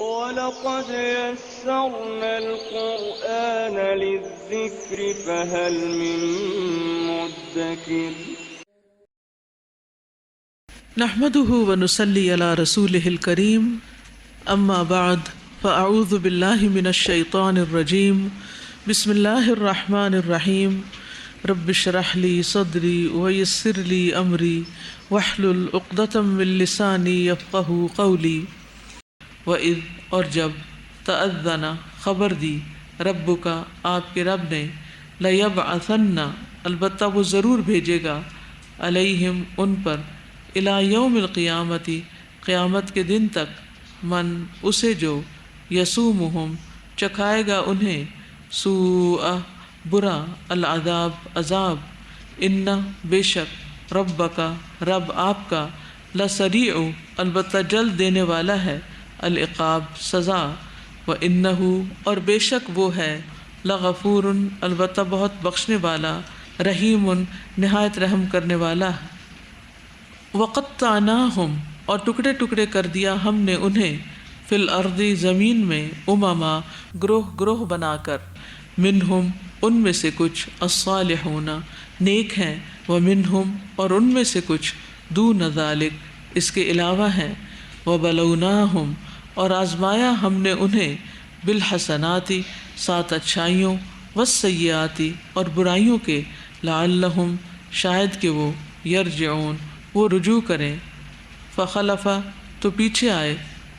وَلَقَدْ يَسَّرْنَا الْقُرْآنَ لِلذِّكْرِ فَهَلْ مِن مُّدَّكِرٍ نحمده ونصلي على رسوله الكريم اما بعد فاعوذ بالله من الشيطان الرجيم بسم الله الرحمن الرحيم رب اشرح لي صدري ويسر لي امري واحلل عقدة من لساني يفقهوا قولي وَإِذْ اور جب تأذن خبر دی ربک آپ کے رب نے لَيَبْعَثَنَّ البتہ وہ ضرور بھیجے گا علیہم ان پر الی یوم القیامت قیامت کے دن تک من اسے جو یسومہم چکھائے گا انہیں سوء برا العذاب عذاب ان بے شک ربک رب آپ کا لسریع البتہ جلد دینے والا ہے العقاب سزا وَإِنَّهُ اور بے شک وہ ہے لغفور البتہ بہت بخشنے والا رحیم نہایت رحم کرنے والا ہے وَقَطَّعْنَاهُمْ اور ٹکڑے ٹکڑے کر دیا ہم نے انہیں فی الارض زمین میں امما گروہ گروہ بنا کر منہم ان میں سے کچھ الصالحون نیک ہیں ومنہم اور ان میں سے کچھ دون ذالک اس کے علاوہ ہیں وبلوناہم اور آزمایا ہم نے انہیں بالحسناتی سات اچھائیوں والسیئاتی اور برائیوں کے لعلہم شاید کہ وہ یرجعون وہ رجوع کریں فخلف تو پیچھے آئے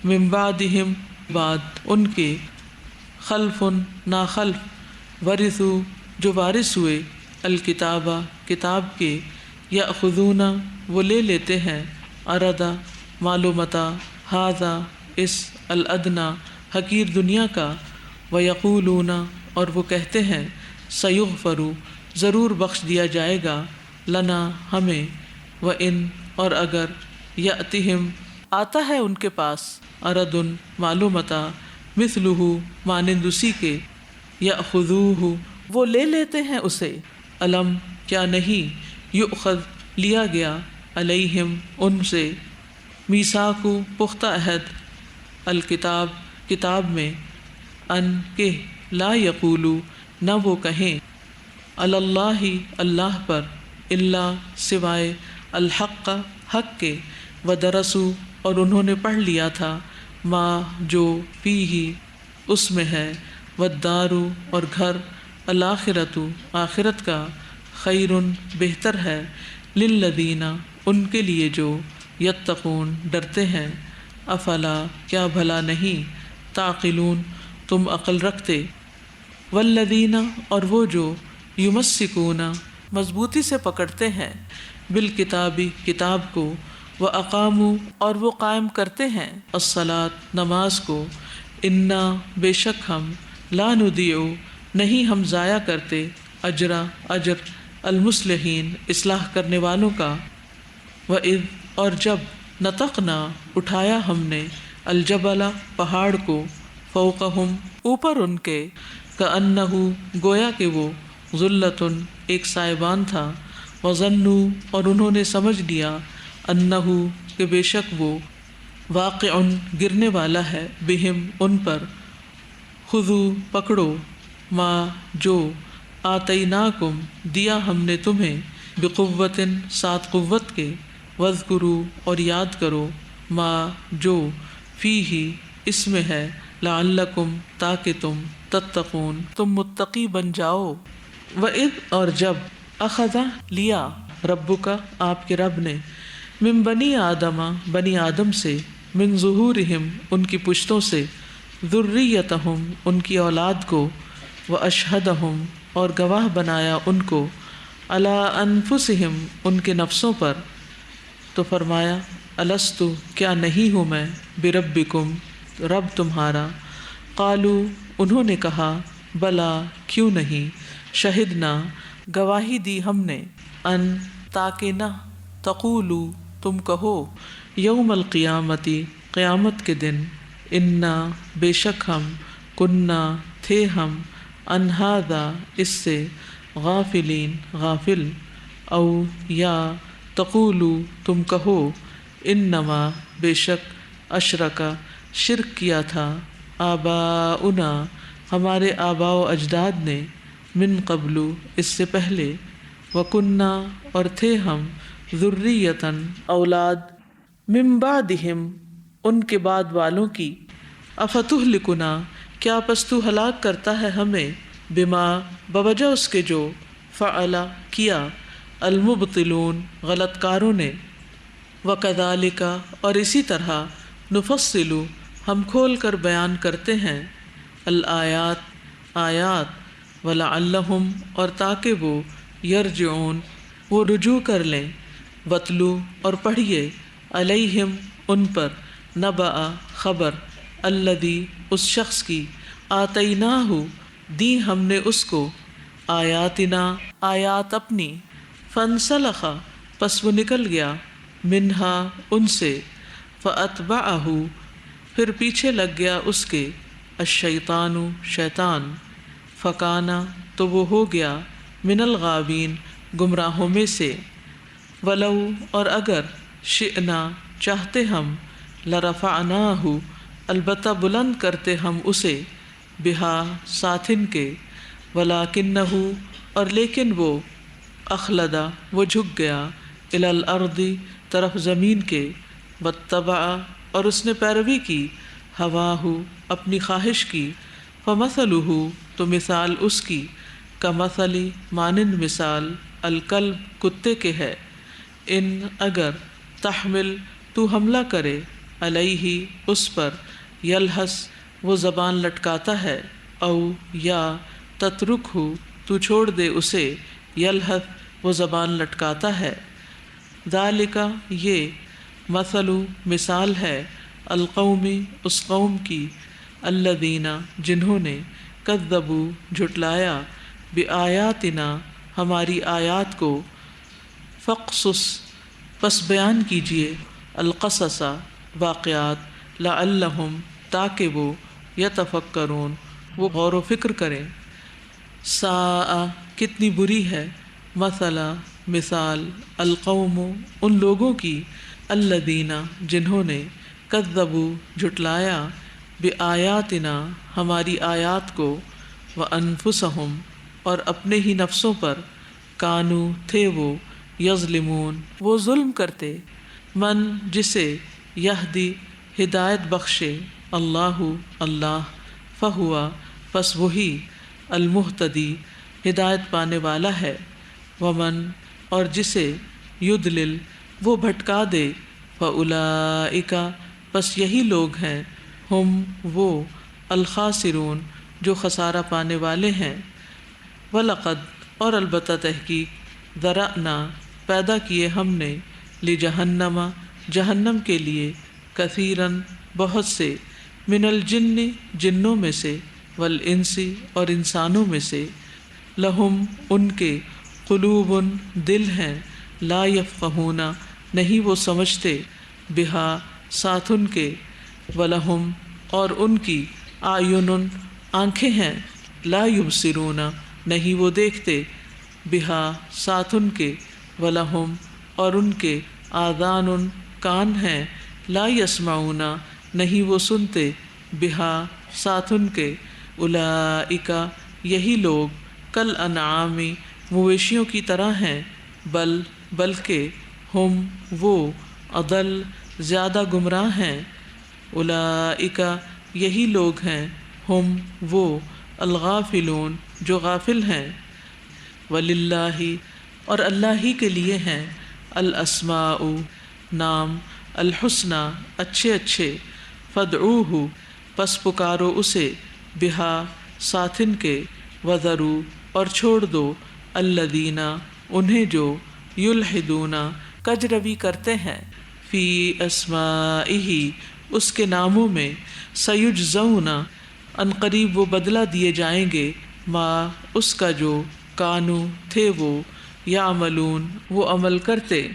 من بعدہم بعد ان کے خلف ناخلف ورثو جو وارث ہوئے الکتاب کتاب کے یأخذون وہ لے لیتے ہیں عرض معلومتا ھذا اس الادنا حقیر دنیا کا ویقولون اور وہ کہتے ہیں سیغفر ضرور بخش دیا جائے گا لنا ہمیں وان اور اگر یاتہم آتا ہے ان کے پاس عرض معلومتا مثلہ مانند اسی کے یاخذوہ وہ لے لیتے ہیں اسے علم کیا نہیں یؤخذ لیا گیا علیہم ان سے میثاق پختہ عہد الکتاب کتاب میں ان کہ لا یقولو نہ وہ کہیں علی اللہ اللہ پر الا سوائے الحق حق کے ودرسوا اور انہوں نے پڑھ لیا تھا ما جو فیہ اس میں ہے والدار اور گھر الآخرۃ آخرت کا خیر بہتر ہے للذین ان کے لیے جو یتقون ڈرتے ہیں افلا کیا بھلا نہیں تعقلون تم عقل رکھتے والذین اور وہ جو یمسکون مضبوطی سے پکڑتے ہیں بالکتاب کتاب کو واقاموا اور وہ قائم کرتے ہیں الصلاۃ نماز کو انا بے شک ہم لا نضیع نہیں ہم ضائع کرتے اجر المصلحین اصلاح کرنے والوں کا وَإِذْ اور جب نطقنا اٹھایا ہم نے الجبل پہاڑ کو فوقہم اوپر ان کے کأنہ گویا کہ وہ ذلۃ ایک سائبان تھا وظنوا اور انہوں نے سمجھ لیا انہ کہ بے شک وہ واقع گرنے والا ہے بہم ان پر خذوا پکڑو ما جو آتیناکم دیا ہم نے تمہیں بقوت سات قوت کے واذکروا اور یاد کرو ما جو فیہ اس میں ہے لعلکم تاکہ تم تتقون تم متقی بن جاؤ وَإِذْ اور جب اخذ لیا ربک آپ کے رب نے من بنی آدم بنی آدم سے من ظہورہم ان کی پشتوں سے ذریتہم ان کی اولاد کو واشہدہم اور گواہ بنایا ان کو علی انفسہم ان کے نفسوں پر تو فرمایا الست کیا نہیں ہوں میں بربکم رب تمہارا قالو انہوں نے کہا بلا کیوں نہیں شہدنا گواہی دی ہم نے ان تاکہ نہ تقولو تم کہو یوم القیامتی قیامت کے دن انا بے شک ہم کننا تھے ہم ان ھذا اس سے غافلین غافل او یا تقولو تم کہو انما بے شک اشرکا شرک کیا تھا آباؤنا ہمارے آباء و اجداد نے من قبل اس سے پہلے وکننا اور تھے ہم ذریتاً اولاد من بعدہم ان کے بعد والوں کی افتہلکنا کیا پس تو ہلاک کرتا ہے ہمیں بما بوجہ اس کے جو فعل کیا المبطلون غلط کاروں نے وکذالک اور اسی طرح نفصل ہم کھول کر بیان کرتے ہیں الآیات آیات ولعلہم اور تاکہ وہ یرجعون وہ رجوع کر لیں وتلو اور پڑھیے علیہم ان پر نبأ خبر الذی اس شخص کی آتیناہ دی ہم نے اس کو آیاتنا آیات اپنی فانسلخ پس وہ نکل گیا منہا ان سے فاتبعہ پھر پیچھے لگ گیا اس کے الشیطان شیطان فکانا تو وہ ہو گیا من الغابین گمراہوں میں سے ولو اور اگر شئنا چاہتے ہم لرفعناہ البتہ بلند کرتے ہم اسے بہا ساتھ ان کے ولیکنہ اور لیکن وہ اخلدا وہ جھک گیا الی الارض طرف زمین کے واتبع اور اس نے پیروی کی ہواہ اپنی خواہش کی فمثلہ تو مثال اس کی کمثل مانند مثال الکلب کتے کے ہے ان اگر تحمل تو حملہ کرے علیہ اس پر یلحس وہ زبان لٹکاتا ہے او یا تترک تو چھوڑ دے اسے یلحس وہ زبان لٹکاتا ہے ذالکا یہ مثل مثال ہے القومی اس قوم کی الذین جنہوں نے کذبوا جھٹلایا بآیاتنا ہماری آیات کو فقصص پس بیان کیجئے القصص واقعات لعلہم تاکہ وہ یتفکرون وہ غور و فکر کریں ساء کتنی بری ہے مثلا مثال القوم ان لوگوں کی الذین جنہوں نے کذبوا جھٹلایا بآیاتنا ہماری آیات کو وانفسہم اور اپنے ہی نفسوں پر کانو تھے وہ یظلمون وہ ظلم کرتے من جسے یہدی ہدایت بخشے اللہ اللہ فہوا پس وہی المہتدی ہدایت پانے والا ہے ومن اور جسے یدلل وہ بھٹکا دے فاولئک پس یہی لوگ ہیں ہم وہ الخاسرون جو خسارہ پانے والے ہیں وَلَقَدْ اور البتہ تحقیق ذرأنا پیدا کیے ہم نے لجہنم جہنم کے لیے کثیراً بہت سے من الجن جنوں میں سے والانس اور انسانوں میں سے لہم ان کے قلوب دل ہیں لا یفقہون نہیں وہ سمجھتے بہا ساتھ ان کے ولہم اور ان کی اعین آنکھیں ہیں لا یبصرون نہیں وہ دیکھتے بہا ساتھ ان کے ولہم اور ان کے آذان کان ہیں لا یسمعون نہیں وہ سنتے بہا ساتھ ان کے اولئک یہی لوگ کل انعام مویشیوں کی طرح ہیں بلکہ ہم وہ اضل زیادہ گمراہ ہیں اولئک یہی لوگ ہیں ہم وہ الغافلون جو غافل ہیں وللہ اور اللہ ہی کے لیے ہیں الاسماء نام الحسنى اچھے اچھے فادعوہ پس پکارو اسے بہا ساتھن کے وذرو اور چھوڑ دو الذین انہیں جو یلحدون کج روی کرتے ہیں فی اسمائہ اس کے ناموں میں سیجزون ان قریب وہ بدلہ دیے جائیں گے ما اس کا جو کانو تھے وہ یعملون وہ عمل کرتے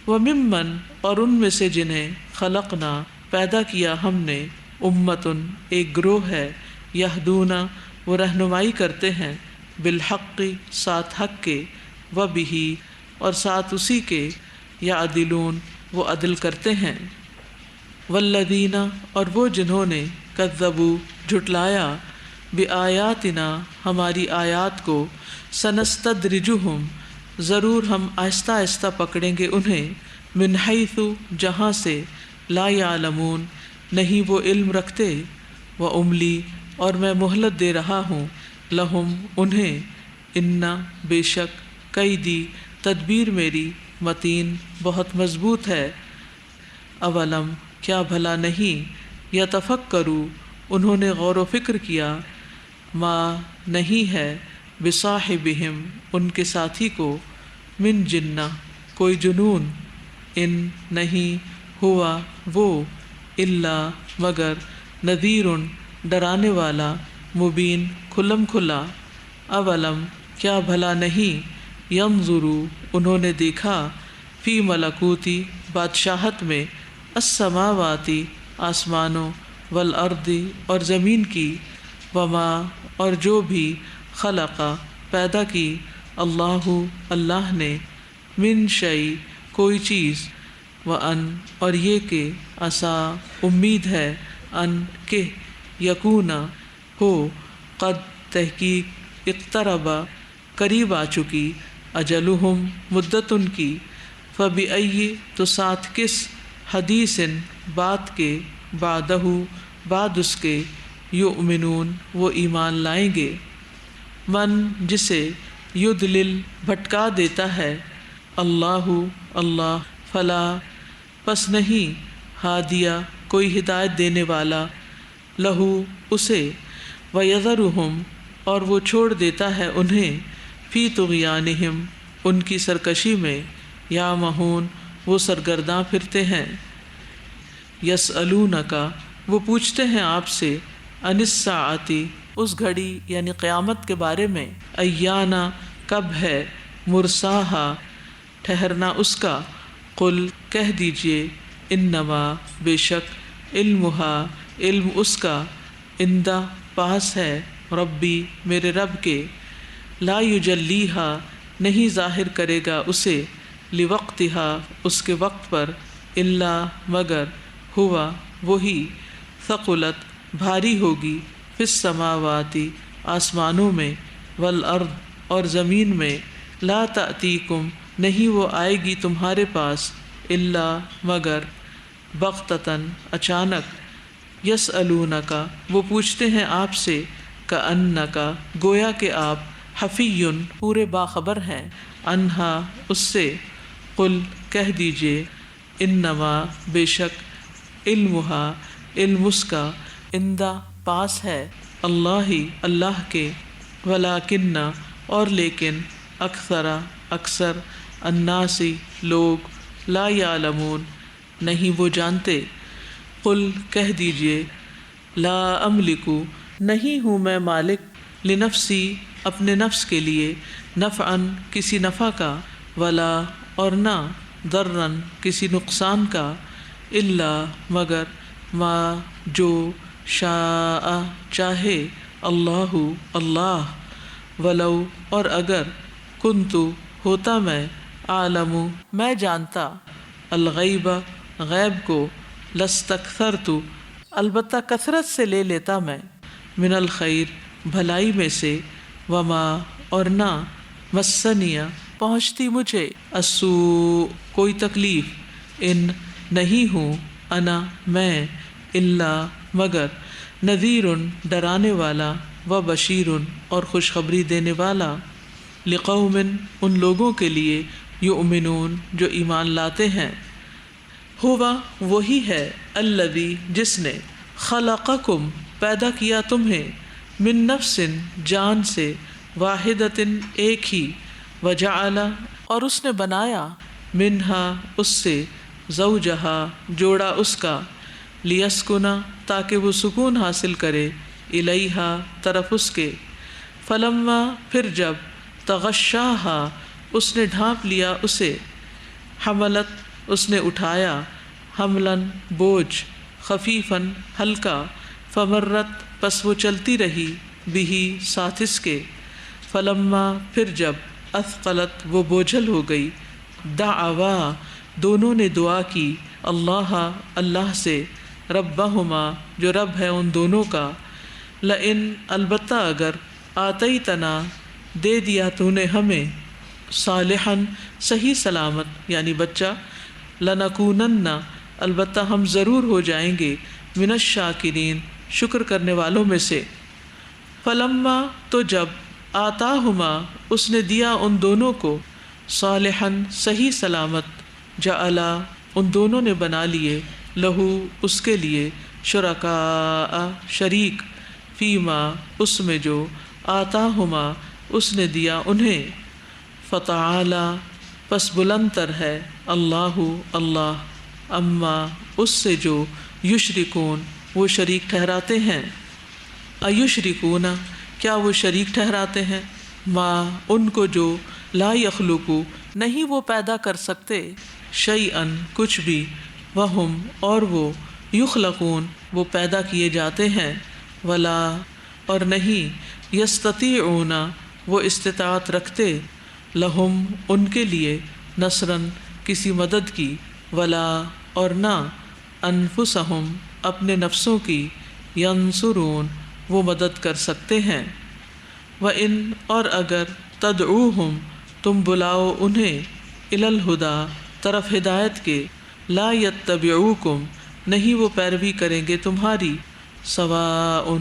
وممن اور ان میں سے جنہیں خلقنا پیدا کیا ہم نے امتن ایک گروہ ہے یہدونا وہ رہنمائی کرتے ہیں بالحق ساتھ حق کے وبہ اور ساتھ اسی کے یعدلون وہ عدل کرتے ہیں والذین اور وہ جنہوں نے کذبوا جھٹلایا بآیاتنا ہماری آیات کو سنستدرجہم ضرور ہم آہستہ آہستہ پکڑیں گے انہیں من حیث جہاں سے لا یعلمون نہیں وہ علم رکھتے واملی اور میں مہلت دے رہا ہوں لہم انہیں انا بے شک قیدی تدبیر میری متین بہت مضبوط ہے اولم کیا بھلا نہیں یتفکروا انہوں نے غور و فکر کیا ما نہیں ہے بصاحبہم ان کے ساتھی کو من جنہ کوئی جنون ان نہیں ہوا وہ الا مگر نذیر ڈرانے والا مبین کھلم کھلا اولم کیا بھلا نہیں ینظروا انہوں نے دیکھا فی ملکوتی بادشاہت میں السماواتی آسمانوں والارض اور زمین کی وما اور جو بھی خلقا پیدا کی اللہ نے من شیء کوئی چیز وان اور یہ کہ عسا امید ہے ان کہ یکونا ہو قد تحقیق اقتربا قریب آ چکی اجلہم مدت ان کی فبأی تو ساتھ کس حدیث بات کے بعدہ بعد اس کے یؤمنون وہ ایمان لائیں گے من جسے یدلل بھٹکا دیتا ہے اللہ فلا پس نہیں ہادیہ کوئی ہدایت دینے والا لہو اسے ویذرہم اور وہ چھوڑ دیتا ہے انہیں فی طغیانہم ان کی سرکشی میں یا مہون وہ سرگرداں پھرتے ہیں یسألونک وہ پوچھتے ہیں آپ سے عن الساعۃ اس گھڑی یعنی قیامت کے بارے میں ایانا کب ہے مرساہا ٹھہرنا اس کا قل کہہ دیجئے انما بے شک علمہا علم اس کا عندہ پاس ہے ربی میرے رب کے لا یجلیہا نہیں ظاہر کرے گا اسے لوقتہا اس کے وقت پر الا مگر ہوا وہی ثقلت بھاری ہوگی فی السماواتی آسمانوں میں والارض اور زمین میں لا تأتیکم نہیں وہ آئے گی تمہارے پاس الا مگر بغتتاً اچانک یسألونک وہ پوچھتے ہیں آپ سے کأنک گویا کہ آپ حفی پورے باخبر ہیں انہا اس سے قل کہہ دیجئے انما بے شک علمہا علم اس کا عندہ پاس ہے اللہ کے ولیکن اور لیکن اکثر الناسی لوگ لا یعلمون نہیں وہ جانتے قل کہہ دیجئے لا املکو نہیں ہوں میں مالک لنفسی اپنے نفس کے لیے نفعن کسی نفع کا ولا اور نہ ضررن کسی نقصان کا الا مگر ما جو شاء چاہے اللہ ولو اور اگر کنتو ہوتا میں عالم میں جانتا الغیب غیب کو لستکثرت البتہ کثرت سے لے لیتا میں من الخیر بھلائی میں سے وما اور نہ مسنیہ پہنچتی مجھے السوء کوئی تکلیف ان نہیں ہوں انا میں الا مگر نذیر ڈرانے والا و بشیر اور خوشخبری دینے والا لقوم ان لوگوں کے لیے یؤمنون جو ایمان لاتے ہیں ہوا وہی ہے الذی جس نے خلقکم پیدا کیا تمہیں من نفس جان سے واحدۃ ایک ہی وجعل اور اس نے بنایا منہا اس سے زوجہا جوڑا اس کا لیسکنا تاکہ وہ سکون حاصل کرے الیہا طرف اس کے فلما پھر جب تغشاہا اس نے ڈھانپ لیا اسے حملت اس نے اٹھایا حملاً بوجھ خفیفاً ہلکا فمرت پس وہ چلتی رہی بھی ساتھ اس کے فلما پھر جب اثقلت وہ بوجھل ہو گئی دعوا دونوں نے دعا کی اللہ اللہ سے، ربہما جو رب ہے ان دونوں کا، لئن البتہ اگر آتیتنا دے دیا تو نے ہمیں، صالحاً صحیح سلامت یعنی بچہ، لنکونن البتہ ہم ضرور ہو جائیں گے، من الشاکرین شکر کرنے والوں میں سے۔ فلما تو جب آتاہما اس نے دیا ان دونوں کو، صالحاً صحیح سلامت، جعلا ان دونوں نے بنا لیے، لہو اس کے لیے، شرکاء شریک، فیما اس میں جو، آتاہما اس نے دیا انہیں۔ فتعالی پس بلند تر ہے، اللہ اللہ، اما اس سے جو، یشرکون وہ شریک ٹھہراتے ہیں۔ ایشرکون کیا وہ شریک ٹھہراتے ہیں، ما ان کو جو، لا یخلقو نہیں وہ پیدا کر سکتے، شیئن کچھ بھی، وہم اور وہ، یخلقون وہ پیدا کیے جاتے ہیں، ولا اور نہیں، یستطیعون وہ استطاعت رکھتے، لہم ان کے لیے، نصرن کسی مدد کی، ولا اور نہ، انفسہم اپنے نفسوں کی، ینصرون وہ مدد کر سکتے ہیں۔ وَإِنْ اور اگر، تدعوہم تم بلاؤ انہیں، الی الہدی طرف ہدایت کے، لا یتبعوکم نہیں وہ پیروی کریں گے تمہاری، سواء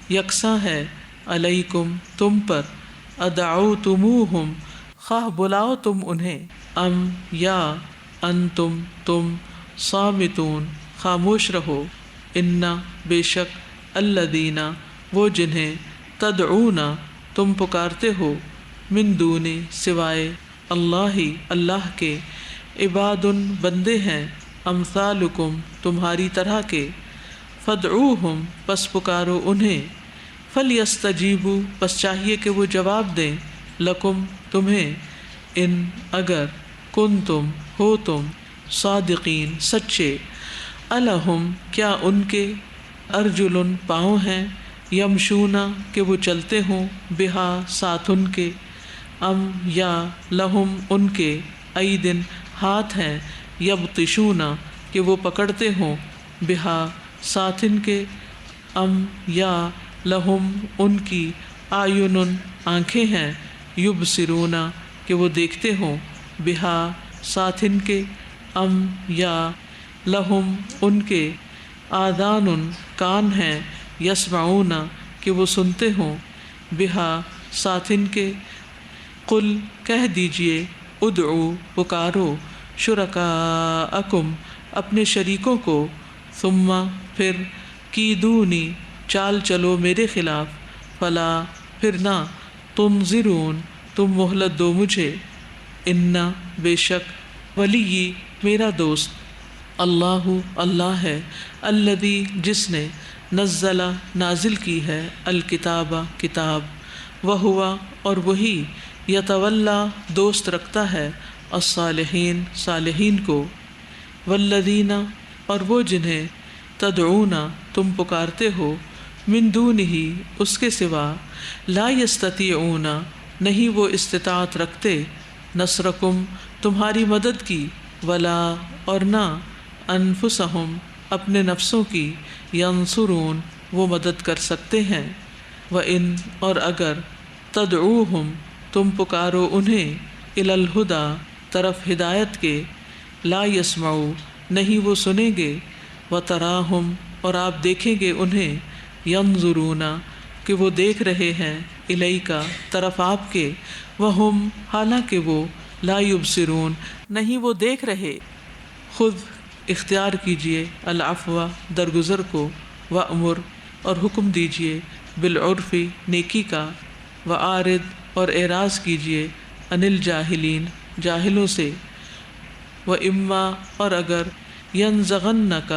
یکساں ہے، علیکم تم پر، ادعوتموہم خواہ بلاؤ تم انہیں، ام یا انتم تم، صامتون خاموش رہو، انا بے شک، الذین وہ جنہیں، تدعون تم پکارتے ہو، من دون سوائے، اللہ اللہ کے، عباد بندے ہیں، امثالکم تمہاری طرح کے، فادعوہم پس پکارو انہیں، فلیستجیبوا پس چاہیے کہ وہ جواب دیں، لکم تمہیں، ان اگر، کنتم ہو تم، صادقین سچے، الہم کیا ان کے، ارجل پاؤں ہیں، یمشونا کہ وہ چلتے ہوں، بہا ساتھ ان کے، ام یا لہم ان کے، ایدن ہاتھ ہیں، یبطشونا کہ وہ پکڑتے ہوں، بہا ساتھ ان کے، ام یا لہم ان کی، آیون آنکھیں ہیں، یبصرونا کہ وہ دیکھتے ہوں، بہا ساتھ ان کے، ام یا لہم ان کے، آذان کان ہیں، یسمعون کہ وہ سنتے ہوں، بہا ساتھ ان کے، قل کہہ دیجئے، ادعو پکارو، شرکاءکم اپنے شریکوں کو، ثم پھر، کیدونی چال چلو میرے خلاف، فلا پھر نہ، تنظرون تم مہلت دو مجھے، انا بے شک، ولی میرا دوست، اللہ اللہ ہے، الذی جس نے، نزل نازل کی ہے، الکتاب کتاب، وہوا اور وہی، یتولا دوست رکھتا ہے، الصالحین صالحین کو، والذین اور وہ جنہیں، تدعون تم پکارتے ہو، من دونہ اس کے سوا، لا یستطیعون نہیں وہ استطاعت رکھتے، نصرکم تمہاری مدد کی، ولا اور نہ، انفسہم اپنے نفسوں کی، ینصرون وہ مدد کر سکتے ہیں۔ وَإِنْ اور اگر، تدعوہم تم پکارو انہیں، الی الہدی طرف ہدایت کے، لا یسمعوا نہیں وہ سنیں گے، وتراہم اور آپ دیکھیں گے انہیں، ینظرون کہ وہ دیکھ رہے ہیں، الیک طرف آپ کے، وہم حالانکہ وہ، لا یبصرون نہیں وہ دیکھ رہے۔ خود اختیار کیجئے، العفو درگزر کو، وامر اور حکم دیجئے، بالعرف نیکی کا، وعارض اور اعراض کیجئے، عن الجاہلین جاہلوں سے، واما اور اگر، ینزغنک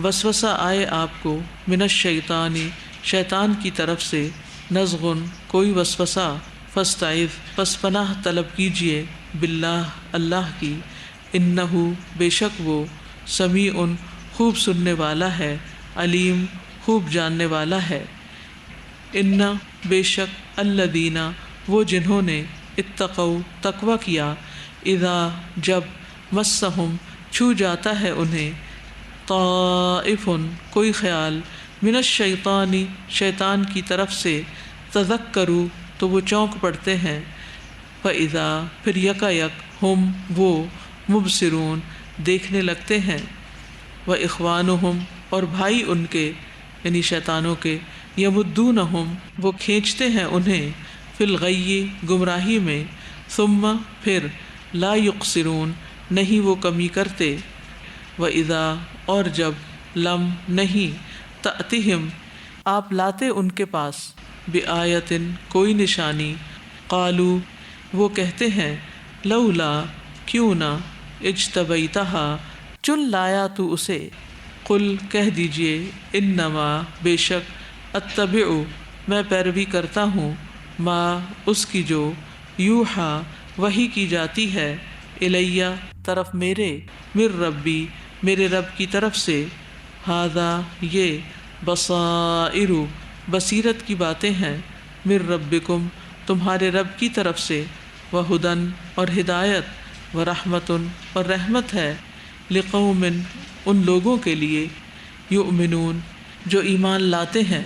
وسوسہ آئے آپ کو، من الشیطان شیطان کی طرف سے، نزغن کوئی وسوسہ، فاستعذ پس پناہ طلب کیجئے، باللہ اللہ کی، انہ بے شک وہ، سمیع خوب سننے والا ہے، علیم خوب جاننے والا ہے۔ ان بے شک، الذین وہ جنہوں نے، اتقوا تقوی کیا، اذا جب، مسہم چھو جاتا ہے انہیں طائف کوئی خیال من الشیطانی شیطان کی طرف سے تذکروا تو وہ چونک پڑتے ہیں فَإِذَا پھر یکایک ہم وہ مبصرون دیکھنے لگتے ہیں وَإِخْوَانُهُمْ اور بھائی ان کے یعنی شیطانوں کے یمدونہم وہ کھینچتے ہیں انہیں فی الغی گمراہی میں ثم پھر لا یقصرون نہیں وہ کمی کرتے وَإِذَا اور جب لم نہیں تأتihم آپ لاتے ان کے پاس بآیتن کوئی نشانی قالو وہ کہتے ہیں لولا کیوں نہ اجتبیتہا چن لایا تو اسے قل کہہ دیجئے انما بے شک اتبع میں پیروی کرتا ہوں ما اس کی جو یوحا وحی کی جاتی ہے الیہ طرف میرے من ربی میرے رب کی طرف سے ھذا یہ بصائر بصیرت کی باتیں ہیں من ربکم تمہارے رب کی طرف سے وہدن اور ہدایت ورحمت اور رحمت ہے لقوم ان لوگوں کے لیے یؤمنون جو ایمان لاتے ہیں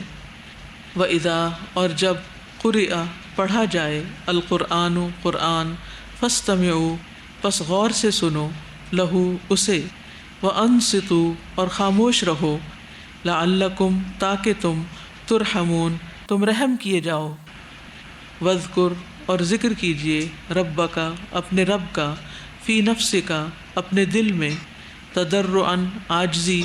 وَإِذَا اور جب قرئ پڑھا جائے القرآن قرآن فاستمعوا پس غور سے سنو لہو اسے وانصتوا اور خاموش رہو لعلکم تاکہ تم ترحمون تم رحم کیے جاؤ وذکر اور ذکر کیجئے ربک اپنے رب کا فی نفسک اپنے دل میں تضرعا عاجزی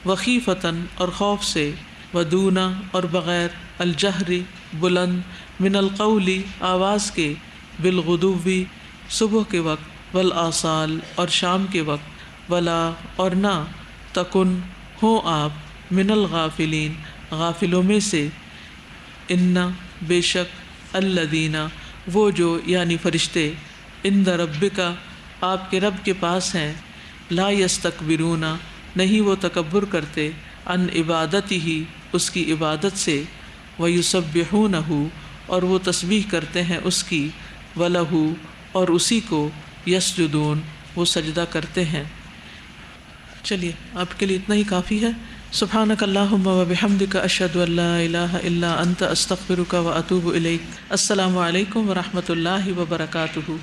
وخیفتاً اور خوف سے ودونا اور بغیر الجہر بلند من القول آواز کے بالغدوی صبح کے وقت والآصال اور شام کے وقت ولا اور نہ تکن ہوں آپ من الغافلین غافلوں میں سے ان بے شک الذین وہ جو یعنی فرشتے عند ربک آپ کے رب کے پاس ہیں لا یستکبرون نہیں وہ تکبر کرتے عن عبادتہ اس کی عبادت سے ویسبحونہ اور وہ تسبیح کرتے ہیں اس کی ولہ اور اسی کو یسجدون وہ سجدہ کرتے ہیں۔ چلیے آپ کے لیے اتنا ہی کافی ہے۔ سبحانک اللہم و بحمدک اشہد ان لا الہ الا انت استغفرک و اتوب الیک۔ السلام علیکم و رحمۃ اللہ وبرکاتہ۔